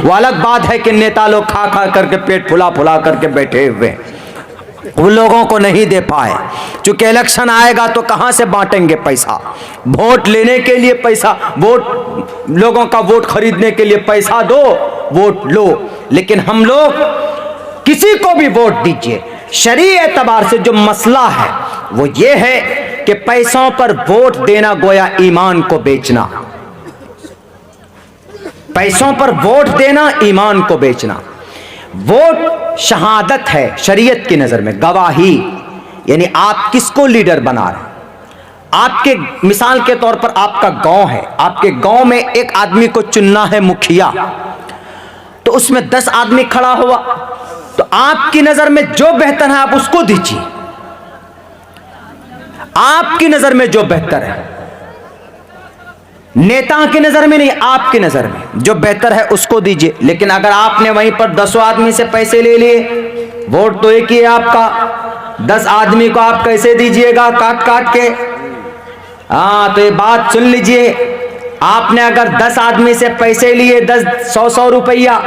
वो अलग बात है कि नेता लोग खा खा करके पेट फुला फुला करके बैठे हुए हैं, वो लोगों को नहीं दे पाए। चूंकि इलेक्शन आएगा तो कहां से बांटेंगे पैसा, वोट लेने के लिए पैसा, वोट लोगों का वोट खरीदने के लिए पैसा दो, वोट लो। लेकिन हम लोग किसी को भी वोट दीजिए, शरई एतबार से जो मसला है वो ये है कि पैसों पर वोट देना गोया ईमान को बेचना, पैसों पर वोट देना ईमान को बेचना। वोट शहादत है शरीयत की नजर में, गवाही, यानी आप किसको लीडर बना रहे हैं। आपके मिसाल के तौर पर आपका गांव है, आपके गांव में एक आदमी को चुनना है मुखिया, तो उसमें 10 आदमी खड़ा हुआ, तो आपकी नजर में जो बेहतर है आप उसको दीजिए, आपकी नजर में जो बेहतर है, नेता की नजर में नहीं, आपकी नजर में जो बेहतर है उसको दीजिए। लेकिन अगर आपने वहीं पर 10 आदमी से पैसे ले लिए, वोट तो एक ही है आपका, 10 आदमी को आप कैसे दीजिएगा काट काट के। तो ये बात सुन लीजिए, आपने अगर 10 आदमी से पैसे लिए, 100 रुपया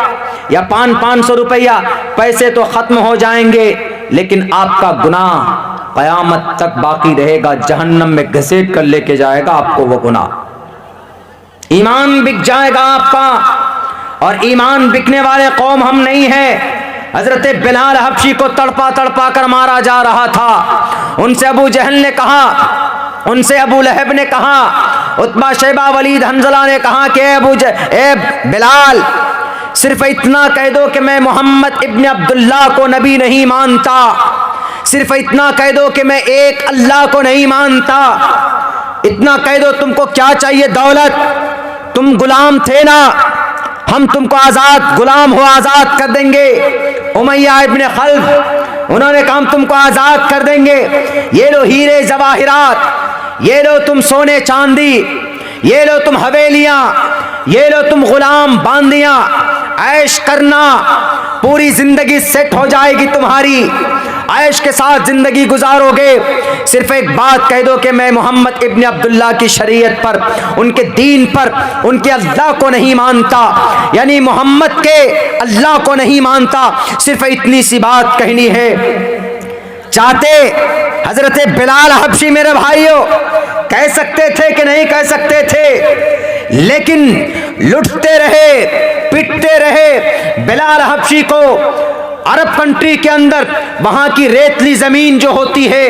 या 500 रुपया, पैसे तो खत्म हो जाएंगे, लेकिन आपका गुनाह कयामत तक बाकी रहेगा, जहन्नम में घसीट कर लेके जाएगा आपको वो गुनाह। ईमान बिक जाएगा आपका, और ईमान बिकने वाले कौम हम नहीं है। हजरत बिलाल हबशी को तड़पा तड़पा कर मारा जा रहा था, उनसे अबू जहल ने कहा, उनसे अबू लहब ने कहा, उतबा शैबा वलीद हंजला ने कहा कि ए बिलाल, सिर्फ इतना कह दो कि मैं मोहम्मद इब्न अब्दुल्लाह को नबी नहीं मानता, सिर्फ इतना कह दो कि मैं एक अल्लाह को नहीं मानता, इतना कह दो। तुमको क्या चाहिए? दौलत? तुम गुलाम थे ना, हम तुमको आजाद, गुलाम हो आजाद कर देंगे। उमैया इब्न खल्फ उन्होंने कहा हम तुमको आजाद कर देंगे, ये लो हीरे जवाहिरात, ये लो तुम सोने चांदी, ये लो तुम हवेलियां, ये लो तुम गुलाम बांदियां, ऐश करना, पूरी जिंदगी सेट हो जाएगी तुम्हारी, ऐश के साथ जिंदगी गुजारोगे। सिर्फ एक बात कह दो कि मैं मोहम्मद इब्न अब्दुल्लाह की शरीयत पर, उनके दीन पर, उनके अल्लाह को नहीं मानता, यानी मोहम्मद के अल्लाह को नहीं मानता, सिर्फ इतनी सी बात कहनी है। चाहते हजरत बिलाल हबशी मेरे भाइयों कह सकते थे कि नहीं कह सकते थे, लेकिन लुटते रहे, पिटते रहे। बिलाल हबशी को अरब कंट्री के अंदर वहां की रेतली जमीन जो होती है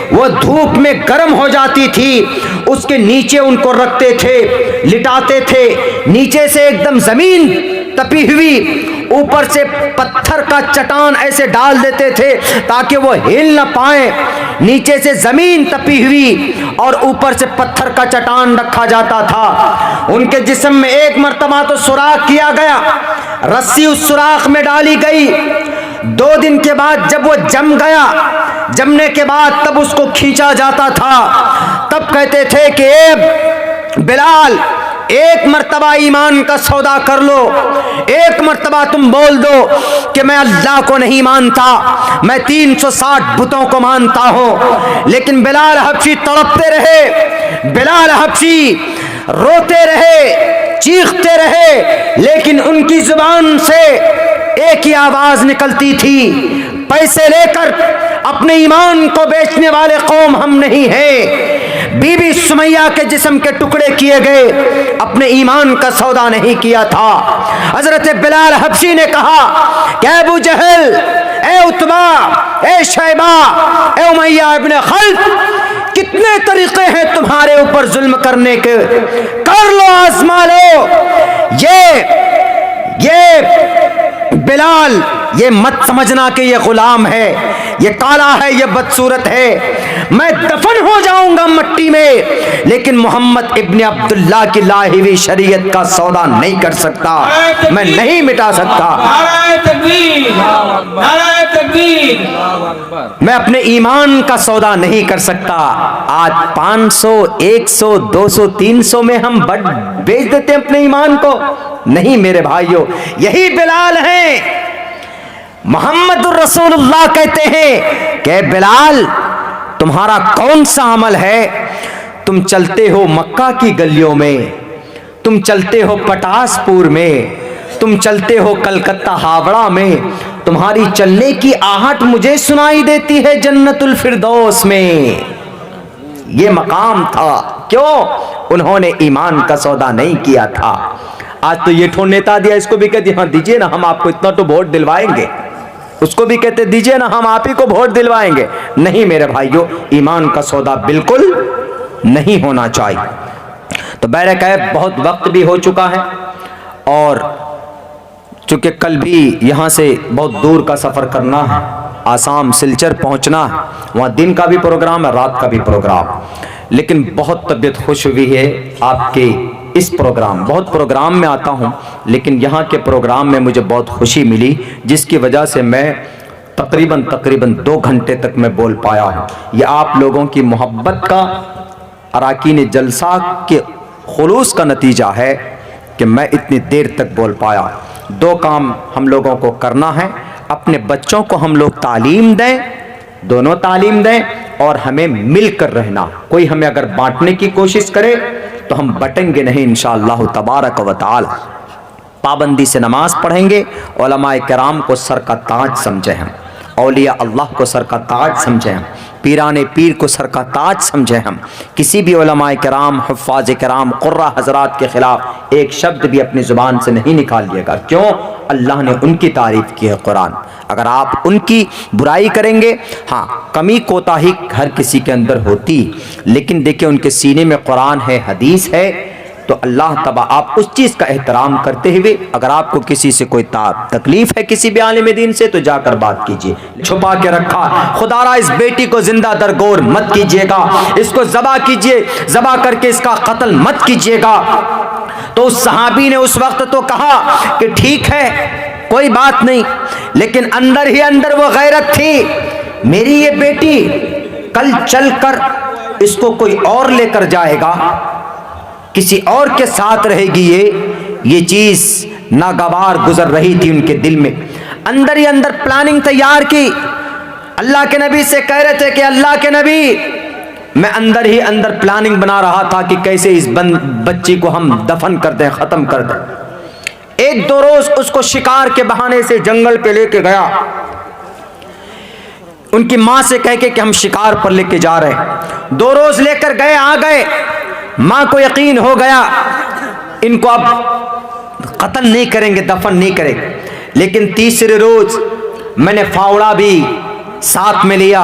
वो धूप में गर्म हो जाती थी, उसके नीचे उनको रखते थे, लिटाते थे, नीचे से एकदम जमीन तपी हुई, ऊपर से पत्थर का चट्टान ऐसे डाल देते थे ताकि वो हिल न पाए, नीचे से जमीन तपी हुई और ऊपर से पत्थर का चट्टान रखा जाता था। उनके जिस्म में एक मर्तबा तो सुराख किया गया, रस्सी उस सुराख में डाली गई, 2 दिन के बाद जब वो जम गया, जमने के बाद तब उसको खींचा जाता था। तब कहते थे कि ए बिलाल, एक मर्तबा ईमान का सौदा कर लो, एक मर्तबा तुम बोल दो कि मैं अल्लाह को नहीं मानता, मैं 360 बुतों को मानता हूं। लेकिन बिलाल हबशी तड़पते रहे, बिलाल हबशी रोते रहे, चीखते रहे, लेकिन उनकी जुबान से एक ही आवाज निकलती थी, पैसे लेकर अपने ईमान को बेचने वाले कौम हम नहीं हैं। बीबी सुमैया के जिस्म के टुकड़े किए गए, अपने ईमान का सौदा नहीं किया था। हजरत बिलाल हबशी ने कहा कि अबू जहल, ए उतबा, ए शैबा, ए उमैया इब्न खल्फ, कितने तरीके हैं तुम्हारे ऊपर जुल्म करने के, कर लो, आजमा लो। ये बिलाल, ये मत समझना कि ये गुलाम है, ये काला है, ये बदसूरत है, मैं दफन हो जाऊंगा मट्टी में, लेकिन मोहम्मद इब्न अब्दुल्लाह की लाई हुई शरीयत का सौदा नहीं कर सकता, मैं नहीं मिटा सकता। मैं अपने ईमान का सौदा नहीं कर सकता। आज 500, 100, 200, 300 में हम बेच देते हैं अपने ईमान को। नहीं मेरे भाइयों, यही बिलाल हैं। मोहम्मदुर रसूलुल्लाह कहते हैं कि बिलाल, तुम्हारा कौन सा अमल है? तुम चलते हो मक्का की गलियों में, तुम चलते हो पटासपुर में, तुम चलते हो कलकत्ता हावड़ा में, तुम्हारी चलने की आहट मुझे सुनाई देती है जन्नतुल फिरदौस में। ये मकाम था, क्यों? उन्होंने ईमान का सौदा नहीं किया था। आज तो ये ठो नेता दिया, इसको भी कहते हाँ दीजिए ना, हम आपको इतना तो वोट दिलवाएंगे, उसको भी कहते दीजिए ना, हम आप ही को वोट दिलवाएंगे। नहीं मेरे भाइयों, ईमान का सौदा बिल्कुल नहीं होना चाहिए। तो बहरकैफ बहुत वक्त भी हो चुका है, और चूंकि कल भी यहाँ से बहुत दूर का सफ़र करना है, आसाम सिलचर पहुँचना है, वहाँ दिन का भी प्रोग्राम है, रात का भी प्रोग्राम। लेकिन बहुत तबीयत खुश हुई है आपके इस प्रोग्राम, बहुत प्रोग्राम में आता हूँ, लेकिन यहाँ के प्रोग्राम में मुझे बहुत खुशी मिली, जिसकी वजह से मैं तकरीबन 2 घंटे तक मैं बोल पाया हूँ। ये आप लोगों की मोहब्बत का, अराकीन जलसा के खुलूस का नतीजा है कि मैं इतनी देर तक बोल पाया। 2 काम हम लोगों को करना है, अपने बच्चों को हम लोग तालीम दें, दोनों तालीम दें, और हमें मिलकर रहना। कोई हमें अगर बांटने की कोशिश करे तो हम बटेंगे नहीं इंशाअल्लाह तबारक व तआला। पाबंदी से नमाज पढ़ेंगे, उलमाए किराम को सर का ताज समझे हम, औलिया अल्लाह को सर का ताज समझे हम, पीराने पीर को सर का ताज समझे हम। किसी भी उलमाए किराम, हुफ़ाज़ किराम, क़ुर्रा हज़रात के ख़िलाफ़ एक शब्द भी अपनी ज़ुबान से नहीं निकालिएगा। क्यों? अल्लाह ने उनकी तारीफ़ की है कुरान। अगर आप उनकी बुराई करेंगे, हाँ कमी कोताही हर किसी के अंदर होती, लेकिन देखिए उनके सीने में कुरान है, हदीस है, तो अल्लाह तबा आप उस चीज़ का एहतराम करते हुए, अगर आपको किसी से कोई तकलीफ है किसी भी आलिम दीन से, तो जाकर बात कीजिए। छुपा के रखा, खुदारा इस बेटी को जिंदा दरगोर मत कीजिएगा, इसको ज़बा कीजिए, ज़बा करके इसका कत्ल मत कीजिएगा। तो उस सहाबी ने उस वक्त तो कहा कि ठीक है कोई बात नहीं, लेकिन अंदर ही अंदर वो गैरत थी, मेरी ये बेटी कल चलकर इसको कोई और लेकर जाएगा, किसी और के साथ रहेगी, ये चीज नागवार गुजर रही थी उनके दिल में। अंदर ही अंदर प्लानिंग तैयार की। अल्लाह के नबी से कह रहे थे कि अल्लाह के नबी, मैं अंदर ही अंदर प्लानिंग बना रहा था कि कैसे इस बच्ची को हम दफन कर दें, खत्म कर दें। 1-2 रोज उसको शिकार के बहाने से जंगल पे लेके गया, उनकी माँ से कह के कि हम शिकार पर लेके जा रहे हैं। 2 रोज लेकर गए, आ गए, माँ को यकीन हो गया इनको अब कत्ल नहीं करेंगे, दफन नहीं करेंगे। लेकिन तीसरे रोज मैंने फावड़ा भी साथ में लिया,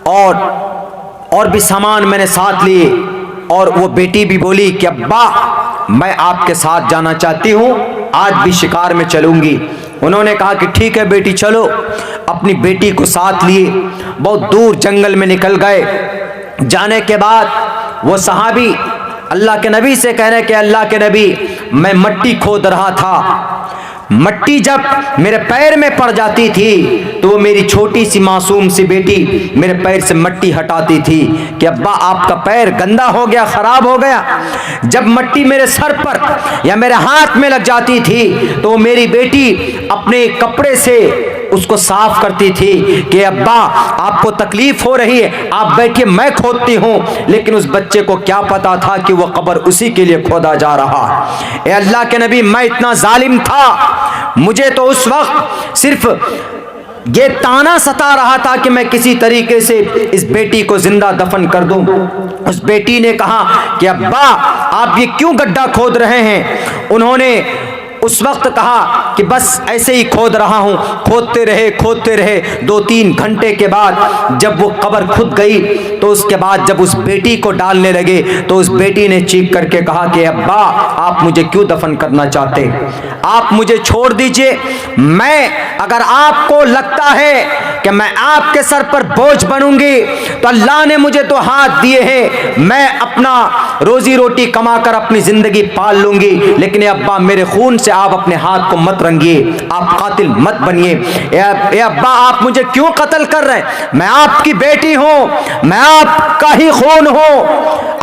और भी सामान मैंने साथ लिए, और वो बेटी भी बोली कि अब्बा मैं आपके साथ जाना चाहती हूँ, आज भी शिकार में चलूंगी। उन्होंने कहा कि ठीक है बेटी चलो। अपनी बेटी को साथ लिए बहुत दूर जंगल में निकल गए। जाने के बाद वो सहाबी अल्लाह के नबी से कह रहे कि अल्लाह के नबी, मैं मिट्टी खोद रहा था, मिट्टी जब मेरे पैर में पड़ जाती थी तो वो मेरी छोटी सी मासूम सी बेटी मेरे पैर से मिट्टी हटाती थी कि अब्बा आपका पैर गंदा हो गया, खराब हो गया। जब मिट्टी मेरे सर पर या मेरे हाथ में लग जाती थी तो मेरी बेटी अपने कपड़े से उसको साफ करती थी कि अब्बा आपको तकलीफ हो रही है, आप बैठिए मैं खोदती हूँ। लेकिन उस बच्चे को क्या पता था कि वो कब्र उसी के लिए खोदा जा रहा। ए अल्लाह के नबी, मैं इतना जालिम था, मुझे तो उस वक्त सिर्फ ये ताना सता रहा था कि मैं किसी तरीके से इस बेटी को जिंदा दफन कर दूं। उस बेटी ने कहा कि अब्बा आप ये क्यों गड्ढा खोद रहे हैं? उन्होंने उस वक्त कहा कि बस ऐसे ही खोद रहा हूँ। खोदते रहे 2-3 घंटे के बाद जब वो कब्र खुद गई तो उसके बाद जब उस बेटी को डालने लगे तो उस बेटी ने चीख करके कहा कि अब्बा आप मुझे क्यों दफन करना चाहते? आप मुझे छोड़ दीजिए। मैं अगर आपको लगता है कि मैं आपके सर पर बोझ बनूंगी तो अल्लाह ने मुझे तो हाथ दिए हैं, मैं अपना रोजी रोटी कमाकर अपनी जिंदगी पाल लूंगी। लेकिन अब्बा मेरे खून से आप अपने हाथ को मत रंगिए, आप कातिल मत बनिए। ए अब्बा आप मुझे क्यों कत्ल कर रहे हैं? मैं आपकी बेटी हूं, मैं आपका ही खून हूं,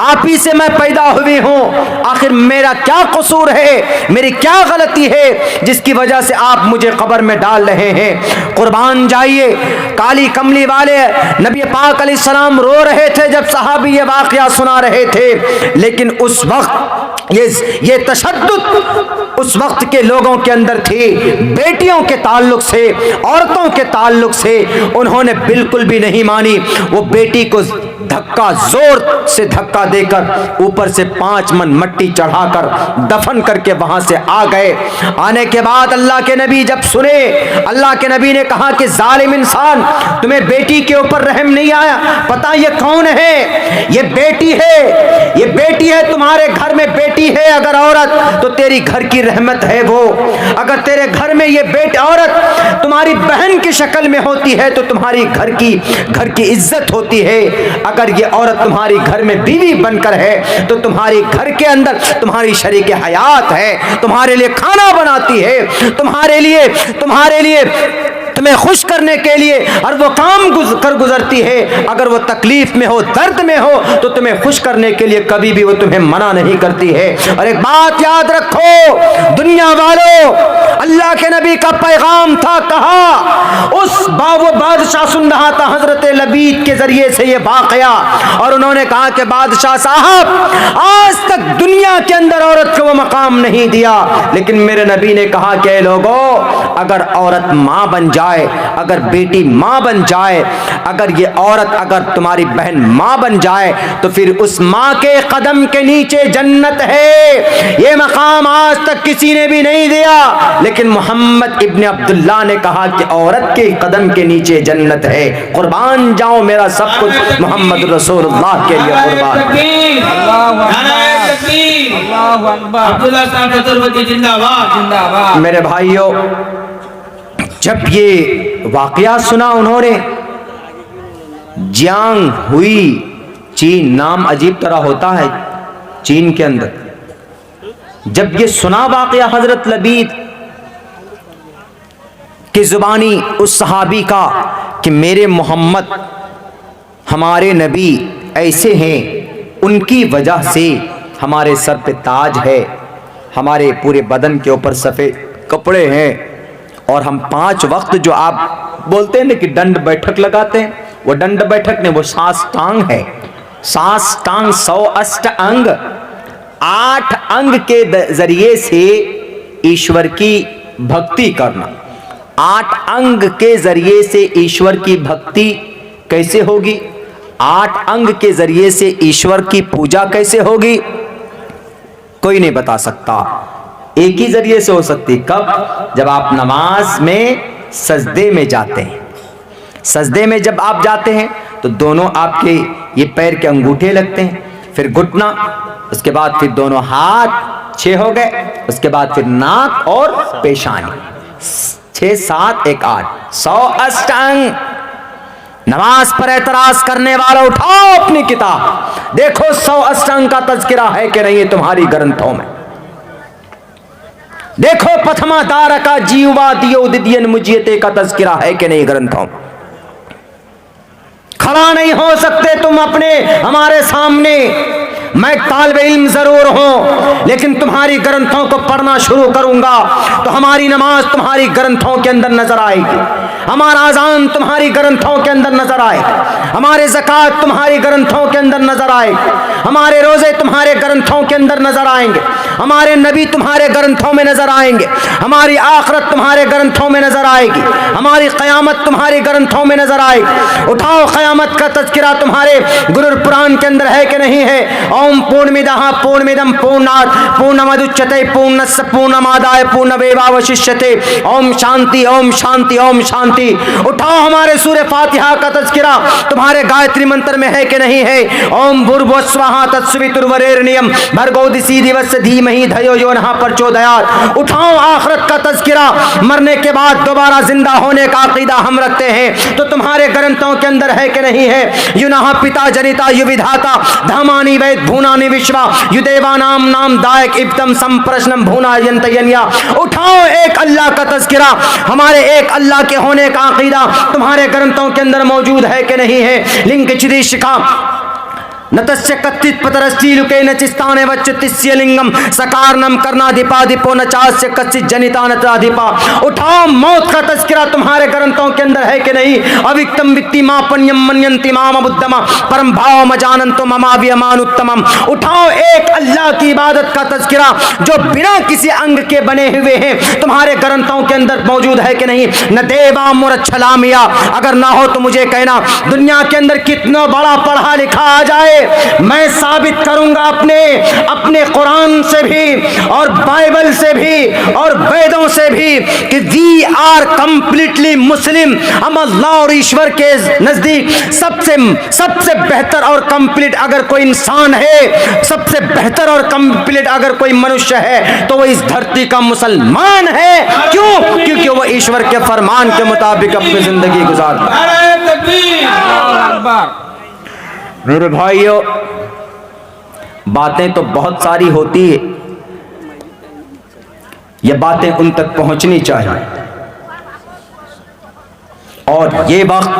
आप ही से मैं पैदा हुई हूं। आखिर मेरा क्या कसूर है, मेरी क्या गलती है जिसकी वजह से आप मुझे कब्र में डाल रहे हैं? कुर्बान जाइए। काली कमली वाले नबी पाक अलैहिस्सलाम रो रहे थे जब सहाबी ये वाकया सुना रहे थे, लेकिन उस वक्त ये तशद्दुद उस वक्त के लोगों के अंदर थी। बेटियों के ताल्लुक से, औरतों के ताल्लुक से उन्होंने बिल्कुल भी नहीं मानी। वो बेटी को धक्का, जोर से धक्का देकर ऊपर से 5 मन मट्टी चढ़ाकर दफन करके वहां से आ गए। आने के बाद अल्लाह के नबी जब सुने, अल्लाह के नबी ने कहा कि जालिम इंसान, तुम्हें बेटी के ऊपर रहम नहीं आया? पता ये कौन है? ये बेटी है, ये बेटी है, तुम्हारे घर में बेटी है अगर औरत, तो तेरी घर की रहमत है वो। अगर तेरे घर में ये बेटी औरत तुम्हारी बहन की शक्ल में होती है तो तुम्हारी घर की इज्जत होती है। अगर ये औरत तुम्हारी घर में बीवी बनकर है तो तुम्हारी घर के अंदर तुम्हारी शरीके हयात है, तुम्हारे लिए खाना बनाती है, तुम्हारे लिए तुम्हें खुश करने के लिए और वो काम कर गुजरती है। अगर वो तकलीफ में हो, दर्द में हो, तो तुम्हें खुश करने के लिए कभी भी वो तुम्हें मना नहीं करती है। और एक बात याद रखो दुनिया वालों, अल्लाह के नबी का पैगाम था, कहा उस बादशाह सुन रहा था हजरत लबीद के जरिए से ये वाकया, और उन्होंने कहा कि बादशाह साहब, आज तक दुनिया के अंदर औरत को वो मकाम नहीं दिया, लेकिन मेरे नबी ने कहा कि लोगों, अगर औरत माँ बन जाए, अगर बेटी माँ बन जाए, अगर ये औरत, अगर तुम्हारी बहन माँ बन जाए, तो फिर उस माँ के कदम के नीचे जन्नत है। ये मकाम आज तक किसी ने भी नहीं दिया, लेकिन मोहम्मद इब्न अब्दुल्लाह ने कहा कि औरत के कदम के नीचे जन्नत है। कुर्बान जाओ मेरा सब कुछ मोहम्मद रसूलुल्लाह के लिए कुर्बान। मेरे भाइयों, जब ये वाकया सुना उन्होंने, जियांग हुई चीन, नाम अजीब तरह होता है चीन के अंदर, जब ये सुना वाकया हजरत लबीद की जुबानी उस सहाबी का कि मेरे मोहम्मद, हमारे नबी ऐसे हैं, उनकी वजह से हमारे सर पे ताज है, हमारे पूरे बदन के ऊपर सफ़ेद कपड़े हैं, और हम 5 वक्त जो आप बोलते हैं ना कि दंड बैठक लगाते हैं, वो दंड बैठक नहीं, वो साष्टांग है। साष्टांग 100 अष्ट अंग, 8 अंग के जरिए से ईश्वर की भक्ति करना। 8 अंग के जरिए से ईश्वर की भक्ति कैसे होगी? 8 अंग के जरिए से ईश्वर की पूजा कैसे होगी? कोई नहीं बता सकता। एक ही जरिए से हो सकती, कब? जब आप नमाज में सजदे में जाते हैं। सजदे में जब आप जाते हैं तो दोनों आपके ये पैर के अंगूठे लगते हैं, फिर घुटना, उसके बाद फिर दोनों हाथ 6 हो गए, उसके बाद फिर नाक और पेशानी 6, 7, 1, 8, 100 अष्टांग। नमाज पर एतराज करने वाला उठाओ अपनी किताब, देखो 100 अष्टांग का तज़किरा है कि नहीं तुम्हारी ग्रंथों में। देखो प्रथमा दार का जीवा दियो दिदियन मुजियते का तज़किरा है कि नहीं ग्रंथों। खड़ा नहीं हो सकते तुम अपने हमारे सामने, मैं तालिब इल्म जरूर हूं, लेकिन तुम्हारी ग्रंथों को पढ़ना शुरू करूंगा तो हमारी नमाज तुम्हारी ग्रंथों के अंदर नजर आएगी, हमारा अजान तुम्हारी ग्रंथों के अंदर नजर आएगा, हमारे ज़कात तुम्हारी ग्रंथों के अंदर नजर आएगी, हमारे रोजे तुम्हारे ग्रंथों के अंदर नजर आएंगे, हमारे नबी तुम्हारे ग्रंथों में नजर आएंगे, हमारी आखिरत तुम्हारे ग्रंथों में नजर आएगी, हमारी क़यामत तुम्हारे ग्रंथों में नजर आएगी। उठाओ, क़यामत का तज़किरा तुम्हारे गुरुर पुराण के अंदर है कि नहीं है? ओम पूर्णमिदः पूर्णमिदं पूर्णात् पूर्णमुदच्यते पूर्णस्य पूर्णमादाय पूर्णमेवावशिष्यते। ओम शांति, ओम शांति, ओम शांति। उठाओ, हमारे सूरह फातिहा का तज़किरा तुम्हारे गायत्री मंत्र में है कि नहीं है? ओम भूर्भुवस्वः तत्सवितुर्वरेण्यं भर्गो दिसि दिवस्य धीमहि धियो यो नः प्रचोदयात्। उठाओ, आखिरत का तज़किरा, मरने के बाद दोबारा जिंदा होने का अकीदा हम रखते हैं, तो तुम्हारे ग्रंथों के अंदर है कि नहीं है? युनः पिता जनिता युविधाता धामानि वेद भूनानि विश्वा युदेवानाम नाम दायक इब्तम संप्रश्नम भूना यंतयन्या। उठाओ, एक अल्लाह का तज़किरा, हमारे एक अल्लाह के होने का अकीदा तुम्हारे ग्रंथों के अंदर मौजूद है कि नहीं है? लिंग चिदी शिखा नतस्य कच्चित पतरस्ती लुके न चिस्ताने वच्युतिस्य लिंगम सकारनम करनाधिपाधिपो न चास्य कच्चित जनिता नताधिपा। उठाओ, मौत का तस्करा तुम्हारे ग्रंथों के अंदर है कि नहीं? अविक्तम वित्ति मापन्यम मनयंति माम बुद्धमा परम भाव मजानंतो ममाव्यमान उत्तमम। उठाओ, एक अल्लाह की इबादत का तस्करा जो बिना किसी अंग के बने हुए हैं तुम्हारे ग्रंथों के अंदर मौजूद है कि नहीं? न देवा मुरच्छलामिया, अगर ना हो तो मुझे कहना दुनिया के अंदर कितना बड़ा पढ़ा लिखा आ जाए, मैं साबित करूंगा अपने कुरान से भी और बाइबल से भी और वेदों से भी कि वी आर कंप्लीटली मुस्लिम। हम अल्लाह और ईश्वर के नजदीक सबसे बेहतर और कंप्लीट अगर कोई इंसान है, सबसे बेहतर और कंप्लीट अगर कोई मनुष्य है तो वो इस धरती का मुसलमान है। क्यों? क्योंकि वो ईश्वर के फरमान के मुताबिक अपनी जिंदगी गुजारता है। मेरे भाइयों, बातें तो बहुत सारी होती है, ये बातें उन तक पहुंचनी चाहिए। और ये वक्त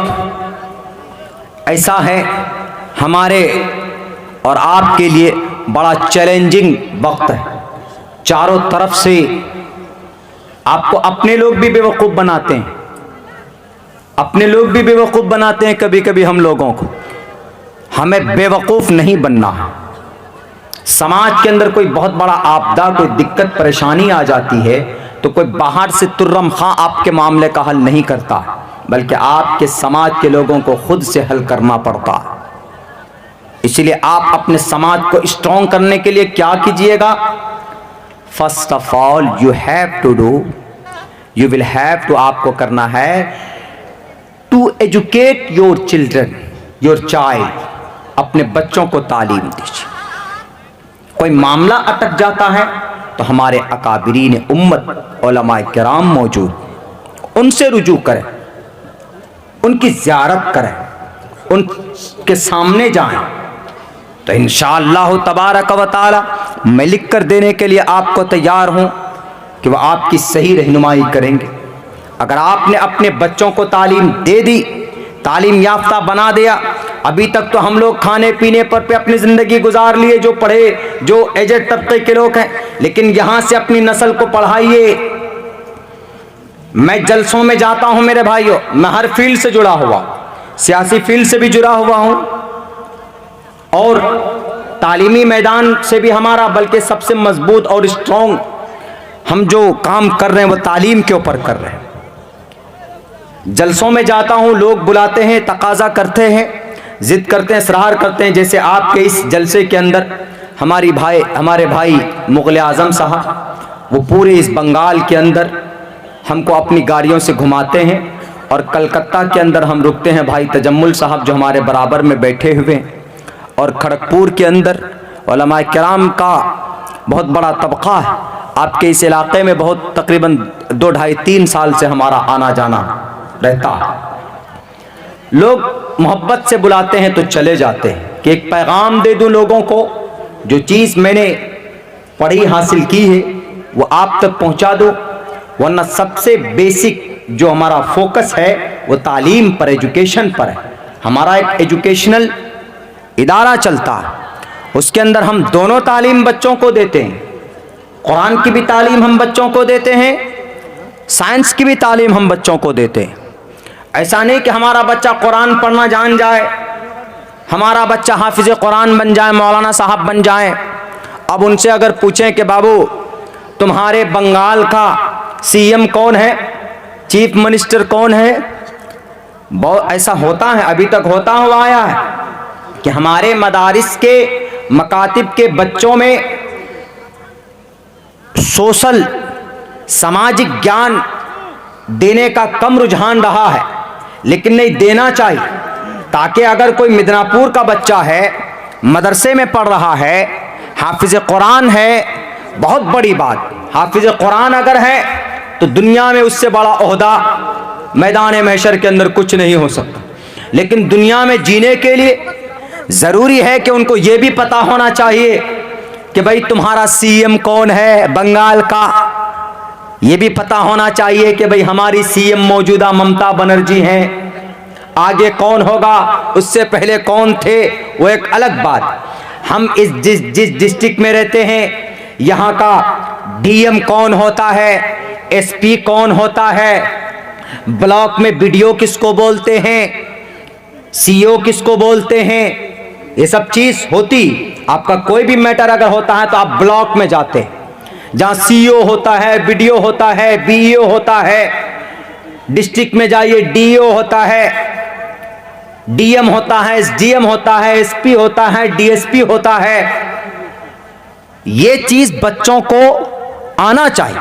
ऐसा है हमारे और आपके लिए बड़ा चैलेंजिंग वक्त है। चारों तरफ से आपको अपने लोग भी बेवकूफ़ बनाते हैं, अपने लोग भी बेवकूफ़ बनाते हैं कभी कभी हम लोगों को। हमें बेवकूफ़ नहीं बनना है। समाज के अंदर कोई बहुत बड़ा आपदा, कोई दिक्कत परेशानी आ जाती है तो कोई बाहर से तुर्रम खां आपके मामले का हल नहीं करता, बल्कि आपके समाज के लोगों को खुद से हल करना पड़ता है। इसलिए आप अपने समाज को स्ट्रॉन्ग करने के लिए क्या कीजिएगा? First of all you have to do, you will have to, आपको करना है to educate your children, your child. अपने बच्चों को तालीम दीजिए। कोई मामला अटक जाता है तो हमारे अकाबिरीन उम्मत उलमाए किराम मौजूद, उनसे रुजू करें, उनकी ज़ियारत करें, उनके सामने जाएं, तो इंशाअल्लाह तबारक व तआला मैं लिख कर देने के लिए आपको तैयार हूं कि वह आपकी सही रहनुमाई करेंगे। अगर आपने अपने बच्चों को तालीम दे दी, तालीम याफ्ता बना दिया, अभी तक तो हम लोग खाने पीने पर पे अपनी ज़िंदगी गुजार लिए, जो पढ़े, जो एजेड तबके के लोग हैं, लेकिन यहाँ से अपनी नस्ल को पढ़ाइए। मैं जलसों में जाता हूँ मेरे भाइयों, मैं हर फील्ड से जुड़ा हुआ, सियासी फील्ड से भी जुड़ा हुआ हूँ और तालीमी मैदान से भी हमारा, बल्कि सबसे मजबूत और स्ट्रॉन्ग हम जो काम कर रहे हैं वो तालीम के ऊपर कर रहे हैं। जलसों में जाता हूँ, लोग बुलाते हैं, तकाजा करते हैं, जिद करते हैं, इसरार करते हैं। जैसे आपके इस जलसे के अंदर हमारे भाई मुग़ल आज़म साहब, वो पूरे इस बंगाल के अंदर हमको अपनी गाड़ियों से घुमाते हैं और कलकत्ता के अंदर हम रुकते हैं। भाई तजम्मुल साहब जो हमारे बराबर में बैठे हुए हैं, और खड़गपुर के अंदर उलमाए किराम का बहुत बड़ा तबका है। आपके इस इलाके में बहुत तकरीबन 2, 2.5, 3 साल से हमारा आना जाना रहता है। लोग मोहब्बत से बुलाते हैं तो चले जाते हैं कि एक पैगाम दे दूं लोगों को, जो चीज़ मैंने पढ़ी हासिल की है वो आप तक पहुंचा दूं। वरना सबसे बेसिक जो हमारा फोकस है वो तालीम पर, एजुकेशन पर है। हमारा एक एजुकेशनल इदारा चलता है, उसके अंदर हम दोनों तालीम बच्चों को देते हैं। कुरान की भी तालीम हम बच्चों को देते हैं, साइंस की भी तालीम हम बच्चों को देते हैं। ऐसा नहीं कि हमारा बच्चा कुरान पढ़ना जान जाए, हमारा बच्चा हाफिज़ कुरान बन जाए, मौलाना साहब बन जाए। अब उनसे अगर पूछें कि बाबू तुम्हारे बंगाल का सीएम कौन है, चीफ मिनिस्टर कौन है, बहुत ऐसा होता है, अभी तक होता हुआ आया है कि हमारे मदारिस के मकातिब के बच्चों में सोशल सामाजिक ज्ञान देने का कम रुझान रहा है, लेकिन नहीं, देना चाहिए, ताकि अगर कोई मिदनापुर का बच्चा है, मदरसे में पढ़ रहा है, हाफिज़ कुरान है, बहुत बड़ी बात, हाफिज़ कुरान अगर है तो दुनिया में उससे बड़ा ओहदा मैदान महशर के अंदर कुछ नहीं हो सकता। लेकिन दुनिया में जीने के लिए ज़रूरी है कि उनको ये भी पता होना चाहिए कि भाई तुम्हारा सीएम कौन है बंगाल का। ये भी पता होना चाहिए कि भाई हमारी सीएम मौजूदा ममता बनर्जी हैं, आगे कौन होगा, उससे पहले कौन थे, वो एक अलग बात। हम जिस डिस्ट्रिक्ट में रहते हैं, यहाँ का डीएम कौन होता है, एसपी कौन होता है, ब्लॉक में बीडीओ किसको बोलते हैं, सीईओ किसको बोलते हैं, ये सब चीज होती। आपका कोई भी मैटर अगर होता है तो आप ब्लॉक में जाते हैं, जहां सीईओ होता है, बीडीओ होता है, बीईओ होता है। डिस्ट्रिक्ट में जाइए, डीईओ होता है, डीएम होता है, एसडीएम होता है, एसपी होता है, डीएसपी होता है। ये चीज बच्चों को आना चाहिए,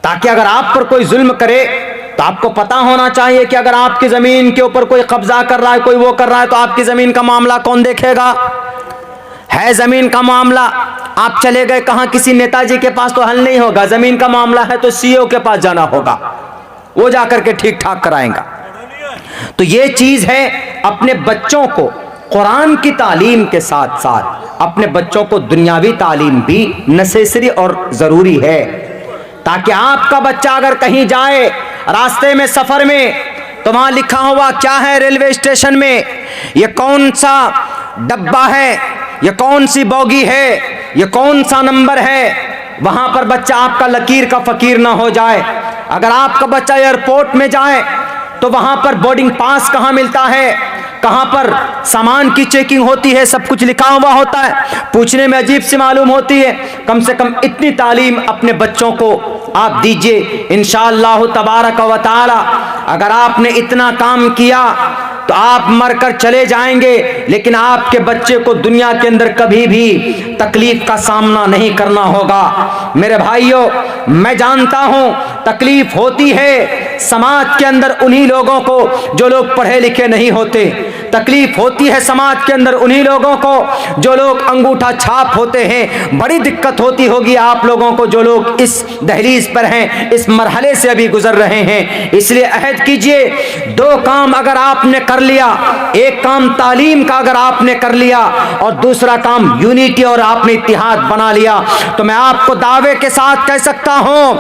ताकि अगर आप पर कोई जुल्म करे तो आपको पता होना चाहिए कि अगर आपकी जमीन के ऊपर कोई कब्जा कर रहा है, कोई वो कर रहा है, तो आपकी जमीन का मामला कौन देखेगा। है जमीन का मामला, आप चले गए कहां, किसी नेताजी के पास तो हल नहीं होगा। जमीन का मामला है तो सीईओ के पास जाना होगा, वो जाकर के ठीक ठाक कराएगा। तो ये चीज है, अपने बच्चों को कुरान की तालीम के साथ साथ अपने बच्चों को दुनियावी तालीम भी नेसेसरी और जरूरी है, ताकि आपका बच्चा अगर कहीं जाए रास्ते में, सफर में, तो वहां लिखा हुआ क्या है रेलवे स्टेशन में, ये कौन सा डब्बा है, ये कौन सी बोगी है, ये कौन सा नंबर है, वहां पर बच्चा आपका लकीर का फकीर ना हो जाए। अगर आपका बच्चा एयरपोर्ट में जाए तो वहां पर बोर्डिंग पास कहां मिलता है, कहां पर सामान की चेकिंग होती है, सब कुछ लिखा हुआ होता है, पूछने में अजीब सी मालूम होती है। कम से कम इतनी तालीम अपने बच्चों को आप दीजिए, इंशाअल्लाह तबारक व तआला। अगर आपने इतना काम किया तो आप मरकर चले जाएंगे, लेकिन आपके बच्चे को दुनिया के अंदर कभी भी तकलीफ का सामना नहीं करना होगा। मेरे भाइयों, मैं जानता हूं तकलीफ होती है समाज के अंदर उन्हीं लोगों को जो लोग पढ़े लिखे नहीं होते, तकलीफ होती है समाज के अंदर उन्हीं लोगों को जो लोग अंगूठा छाप होते हैं। बड़ी दिक्कत होती होगी आप लोगों को जो लोग इस दहलीज पर हैं, इस मरहले से अभी गुजर रहे हैं। इसलिए अहद कीजिए, दो काम अगर आपने कर लिया, एक काम तालीम का अगर आपने कर लिया और दूसरा काम यूनिटी और आपने इत्तिहाद बना लिया, तो मैं आपको दावे के साथ कह सकता हूं,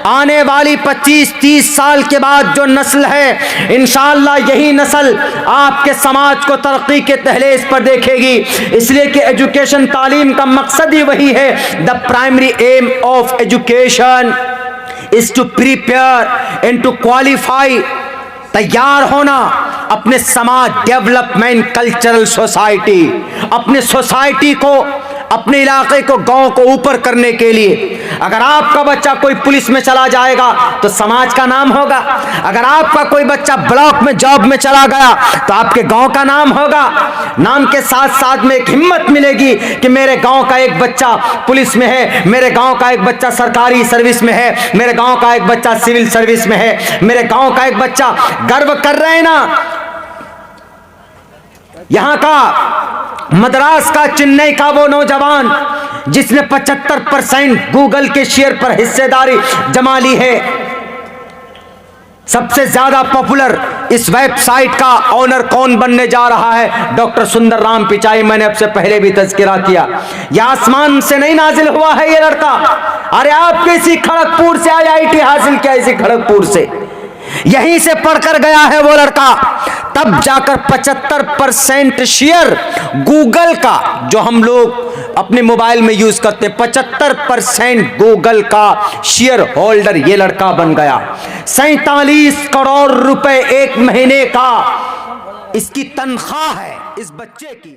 आने वाली 25-30 साल के बाद जो नस्ल है, इंशाअल्लाह यही नस्ल आपके समाज को तरक्की के दहलीज पर देखेगी। इसलिए कि एजुकेशन, तालीम का मकसद ही वही है। The primary aim of education is to prepare and to qualify, तैयार होना अपने समाज, डेवलपमेंट, कल्चरल सोसाइटी, अपने सोसाइटी को, अपने इलाके को, गांव को ऊपर करने के लिए। अगर आपका बच्चा कोई पुलिस में चला जाएगा तो समाज का नाम होगा। अगर आपका कोई बच्चा ब्लॉक में जॉब में चला गया तो आपके गांव का नाम होगा। नाम के साथ साथ में एक हिम्मत मिलेगी कि मेरे गांव का एक बच्चा पुलिस में है, मेरे गांव का एक बच्चा सरकारी सर्विस में है, मेरे गांव का एक बच्चा सिविल सर्विस में है, मेरे गांव का एक बच्चा। गर्व कर रहे हैं ना। यहां का मद्रास का, चेन्नई का वो नौजवान जिसने 75% गूगल के शेयर पर हिस्सेदारी जमा ली है, सबसे ज्यादा पॉपुलर इस वेबसाइट का ऑनर कौन बनने जा रहा है? डॉक्टर सुंदर राम पिचाई। मैंने आपसे पहले भी तज़किरा किया। यह आसमान से नहीं नाजिल हुआ है ये लड़का। अरे आपके इसी खड़गपुर से IIT हासिल किया, इसी खड़गपुर से, यहीं से पढ़कर गया है वो लड़का। तब जाकर 75% शेयर गूगल का, जो हम लोग अपने मोबाइल में यूज करते हैं, 75% गूगल का शेयर होल्डर ये लड़का बन गया। 47 करोड़ रुपए एक महीने का इसकी तनख्वाह है इस बच्चे की।